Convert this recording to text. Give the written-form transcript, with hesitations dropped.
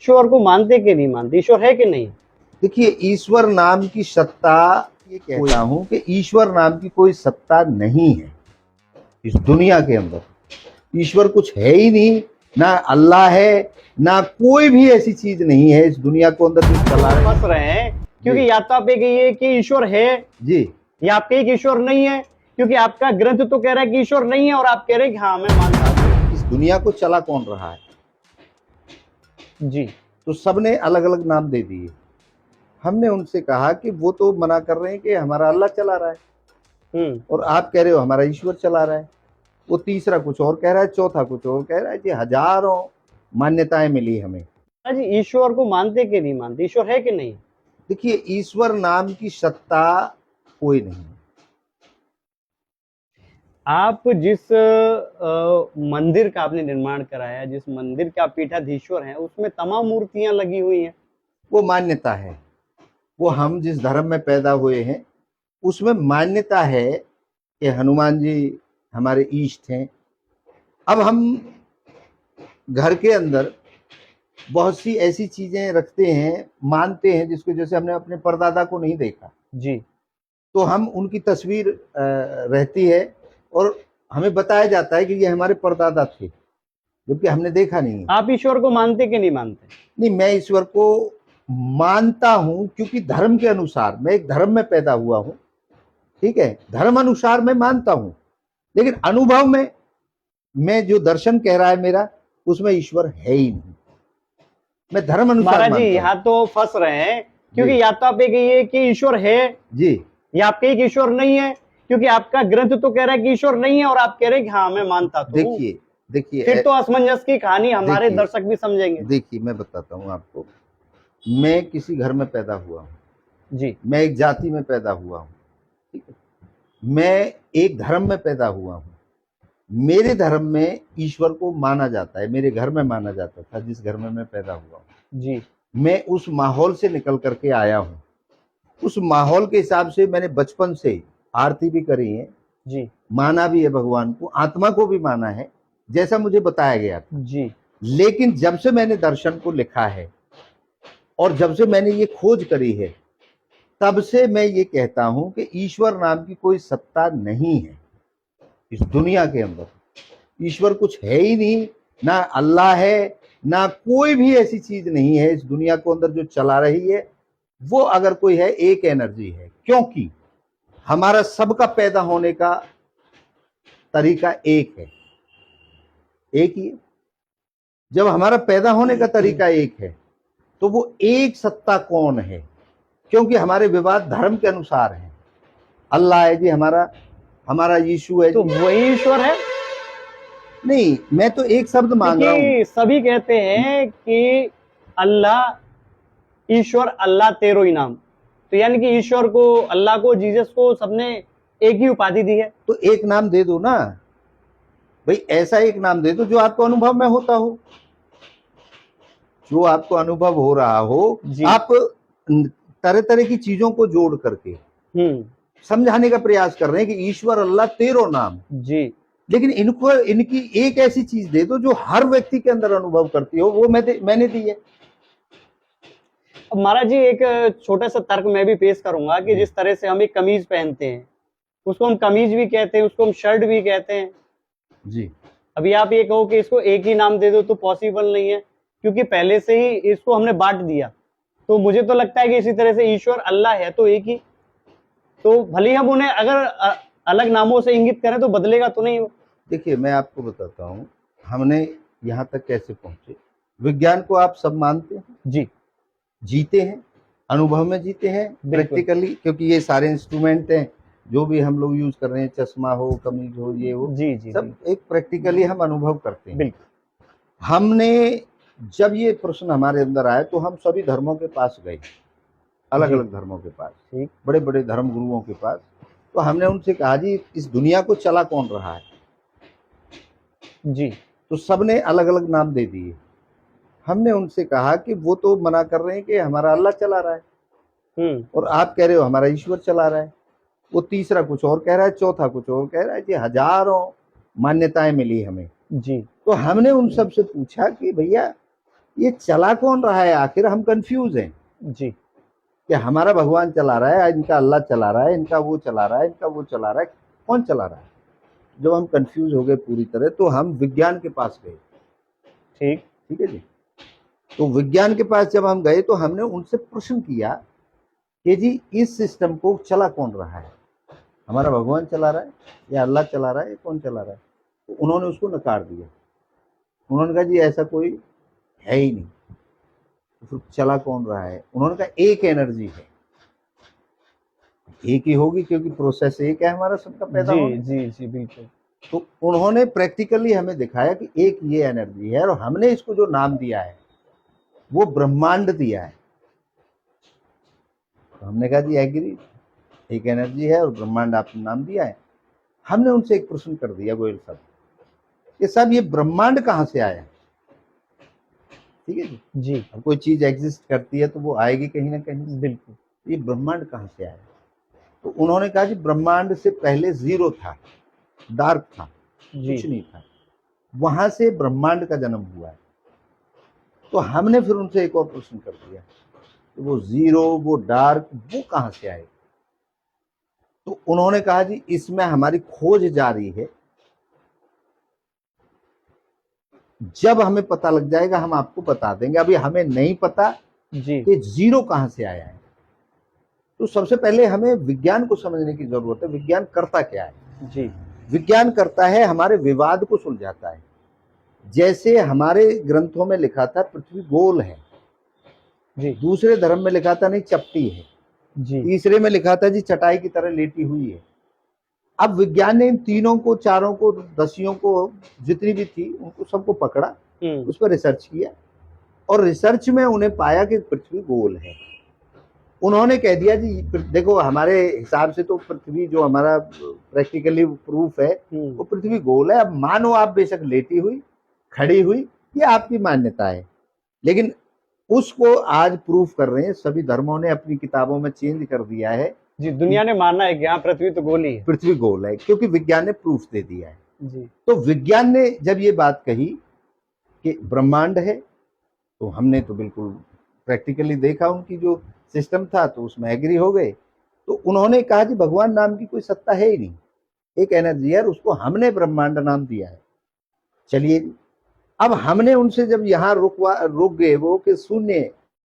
ईश्वर को मानते कि नहीं मानते, ईश्वर है कि नहीं? देखिए, ईश्वर नाम की सत्ता, ये कहता हूं कि ईश्वर नाम की कोई सत्ता नहीं है इस दुनिया के अंदर। ईश्वर कुछ है ही नहीं, ना अल्लाह है, ना कोई भी ऐसी चीज नहीं है इस दुनिया को अंदर जो चला रहे फंस रहे हैं क्योंकि जी। या तो आप ये कहिए कि ईश्वर है जी। या आप कहिए कि ईश्वर नहीं है, क्योंकि आपका ग्रंथ तो कह रहा है कि ईश्वर नहीं है और आप कह रहे हैं कि हाँ मैं मानता हूं। इस दुनिया को चला कौन रहा है? जी। तो सबने अलग अलग नाम दे दिए। हमने उनसे कहा कि वो तो मना कर रहे हैं कि हमारा अल्लाह चला रहा है, और आप कह रहे हो हमारा ईश्वर चला रहा है। वो तीसरा कुछ और कह रहा है, चौथा कुछ और कह रहा है। जी, हजारों मान्यताएं मिली हमें। जी, ईश्वर को मानते कि नहीं मानते, ईश्वर है कि नहीं? देखिए, ईश्वर नाम की सत्ता कोई नहीं है। आप जिस मंदिर का आपने निर्माण कराया, जिस मंदिर का पीठाधीश्वर है, उसमें तमाम मूर्तियां लगी हुई हैं। वो मान्यता है, वो हम जिस धर्म में पैदा हुए हैं उसमें मान्यता है कि हनुमान जी हमारे ईष्ट हैं। अब हम घर के अंदर बहुत सी ऐसी चीजें रखते हैं, मानते हैं, जिसको जैसे हमने अपने परदादा को नहीं देखा जी। तो हम उनकी तस्वीर रहती है और हमें बताया जाता है कि ये हमारे परदादा थे, जबकि हमने देखा नहीं है। आप ईश्वर को मानते कि नहीं मानते? नहीं, मैं ईश्वर को मानता हूं क्योंकि धर्म के अनुसार, मैं एक धर्म में पैदा हुआ हूं, ठीक है, धर्म अनुसार मैं मानता हूं, लेकिन अनुभव में मैं जो दर्शन कह रहा है मेरा, उसमें ईश्वर है ही नहीं। मैं धर्म अनुसार महाराज जी मानता हूं। यहाँ तो फंस रहे हैं क्योंकि जी। या तो आप ये कहिए कि ईश्वर है जी। या आप कहिए कि ईश्वर नहीं है, क्योंकि आपका ग्रंथ तो कह रहा है कि ईश्वर नहीं है और आप कह रहे हैं कि हाँ मैं मानता तो हूं। देखिए देखिए फिर तो असमंजस की कहानी हमारे देखिए दर्शक भी समझेंगे। देखिए, मैं बताता हूं आपको। मैं किसी घर में पैदा हुआ हूं, जी। मैं एक जाति में पैदा हुआ हूं, ठीक है, मैं एक धर्म में पैदा हुआ हूं। मेरे धर्म में ईश्वर को माना जाता है, मेरे घर में माना जाता था जिस घर में मैं पैदा हुआ हूं। जी। मैं उस माहौल से निकल करके आया हूं। उस माहौल के हिसाब से मैंने बचपन से आरती भी करी है, जी। माना भी है भगवान को, आत्मा को भी माना है, जैसा मुझे बताया गया था। जी। लेकिन जब से मैंने दर्शन को लिखा है और जब से मैंने ये खोज करी है, तब से मैं ये कहता हूं कि ईश्वर नाम की कोई सत्ता नहीं है इस दुनिया के अंदर। ईश्वर कुछ है ही नहीं, ना अल्लाह है, ना कोई भी ऐसी चीज नहीं है इस दुनिया को अंदर जो चला रही है। वो अगर कोई है, एक एनर्जी है, क्योंकि हमारा सबका पैदा होने का तरीका एक है, एक ही है। जब हमारा पैदा होने का तरीका एक है तो वो एक सत्ता कौन है? क्योंकि हमारे विवाद धर्म के अनुसार है। अल्लाह है जी हमारा, हमारा यीशु है तो जी। वही ईश्वर है? नहीं, मैं तो एक शब्द मांग रहा हूं। देखिए सभी कहते हैं कि अल्लाह ईश्वर, अल्लाह तेरो ही नाम, तो यानी कि ईश्वर को, अल्लाह को, जीसस को सबने एक ही उपाधि दी है। तो एक नाम दे दो ना भाई, ऐसा एक नाम दे दो जो आपको अनुभव में होता हो, जो आपको अनुभव हो रहा हो। आप तरह तरह की चीजों को जोड़ करके समझाने का प्रयास कर रहे हैं कि ईश्वर अल्लाह तेरो नाम जी। लेकिन इनको, इनकी एक ऐसी चीज दे दो जो हर व्यक्ति के अंदर अनुभव करती हो, वो मैंने दी है। अब महाराज जी एक छोटा सा तर्क मैं भी पेश करूंगा कि जिस तरह से हम एक कमीज पहनते हैं, उसको हम कमीज भी कहते हैं, उसको हम शर्ट भी कहते हैं जी। अभी आप ये कहो कि इसको एक ही नाम दे दो तो पॉसिबल नहीं है, क्योंकि पहले से ही इसको हमने बांट दिया। तो मुझे तो लगता है कि इसी तरह से ईश्वर अल्लाह है तो एक ही, तो भले हम उन्हें अगर अलग नामों से इंगित करें तो बदलेगा तो नहीं वो। देखिए, मैं आपको बताता हूँ हमने यहाँ तक कैसे पहुंचे। विज्ञान को आप सब मानते हैं जी। जीते हैं, अनुभव में जीते हैं, प्रैक्टिकली, क्योंकि ये सारे इंस्ट्रूमेंट हैं जो भी हम लोग यूज कर रहे हैं, चश्मा हो, कमीज हो, ये हो, जी जी सब एक प्रैक्टिकली हम अनुभव करते हैं। बिल्कुल। हमने जब ये प्रश्न हमारे अंदर आए तो हम सभी धर्मों के पास गए, अलग अलग धर्मों के पास, बड़े बड़े धर्म गुरुओं के पास। तो हमने उनसे कहा जी इस दुनिया को चला कौन रहा है? जी। तो सबने अलग अलग नाम दे दिए। हमने उनसे कहा कि वो तो मना कर रहे हैं कि हमारा अल्लाह चला रहा है, और आप कह रहे हो हमारा ईश्वर चला रहा है। वो तीसरा कुछ और कह रहा है, चौथा कुछ और कह रहा है। जी, हजारों मान्यताएं मिली हमें। जी। तो हमने उन सब से पूछा कि भैया ये चला कौन रहा है आखिर, हम कंफ्यूज हैं जी कि हमारा भगवान चला रहा है, इनका अल्लाह चला रहा है, इनका वो चला रहा है, इनका वो चला रहा है, कौन चला रहा है। जब हम कंफ्यूज हो गए पूरी तरह तो हम विज्ञान के पास गए। ठीक। ठीक है जी। तो विज्ञान के पास जब हम गए तो हमने उनसे प्रश्न किया कि जी इस सिस्टम को चला कौन रहा है, हमारा भगवान चला रहा है या अल्लाह चला रहा है या कौन चला रहा है। तो उन्होंने उसको नकार दिया। उन्होंने कहा जी ऐसा कोई है ही नहीं। तो फिर चला कौन रहा है, उन्होंने कहा एक एनर्जी है, एक ही होगी क्योंकि प्रोसेस एक है हमारा सबका पैदा जी होना। जी जी बिल्कुल। तो उन्होंने प्रैक्टिकली हमें दिखाया कि एक ये एनर्जी है और हमने इसको जो नाम दिया है वो ब्रह्मांड दिया है। तो हमने कहा जी एग्री, एक एनर्जी है और ब्रह्मांड आपने नाम दिया है। हमने उनसे एक प्रश्न कर दिया गोयल साहब कि साहब ये ब्रह्मांड कहाँ से आया। ठीक है जी। जी अब कोई चीज एग्जिस्ट करती है तो वो आएगी कहीं ना कहीं। बिल्कुल। ये ब्रह्मांड कहाँ से आया। तो उन्होंने कहा जी ब्रह्मांड से पहले जीरो था, डार्क था, जी कुछ नहीं था, वहां से ब्रह्मांड का जन्म हुआ है। तो हमने फिर उनसे एक और प्रश्न कर दिया कि वो जीरो, वो डार्क, वो कहाँ से आए। तो उन्होंने कहा जी इसमें हमारी खोज जारी है, जब हमें पता लग जाएगा हम आपको बता देंगे, अभी हमें नहीं पता जी कि जीरो कहाँ से आया है। तो सबसे पहले हमें विज्ञान को समझने की जरूरत है, विज्ञान करता क्या है। जी विज्ञान करता है हमारे विवाद को सुलझाता है। जैसे हमारे ग्रंथों में लिखा था पृथ्वी गोल है, जी दूसरे धर्म में लिखा था नहीं चपटी है, जी तीसरे में लिखा था जी चटाई की तरह लेटी हुई है। अब विज्ञान ने इन तीनों को, चारों को, दसियों को, जितनी भी थी उनको सबको पकड़ा, उस पर रिसर्च किया और रिसर्च में उन्हें पाया कि पृथ्वी गोल है। उन्होंने कह दिया जी देखो हमारे हिसाब से तो पृथ्वी जो हमारा प्रैक्टिकली प्रूफ है वो पृथ्वी गोल है। अब मानो आप बेशक लेटी हुई, खड़ी हुई, ये आपकी मान्यता है, लेकिन उसको आज प्रूफ कर रहे हैं सभी धर्मों ने, अपनी किताबों में चेंज कर दिया है। जी दुनिया ने माना है कि हाँ पृथ्वी तो गोल ही है। पृथ्वी गोल है क्योंकि विज्ञान ने प्रूफ दे दिया है। जी तो विज्ञान ने जब ये बात कही कि ब्रह्मांड है तो हमने तो बिल्कुल प्रैक्टिकली देखा, उनकी जो सिस्टम था तो उसमें एग्री हो गए। तो उन्होंने कहा कि भगवान नाम की कोई सत्ता है ही नहीं, एक एनर्जी है और उसको हमने ब्रह्मांड नाम दिया है। चलिए अब हमने उनसे जब यहाँ रुक गए वो कि शून्य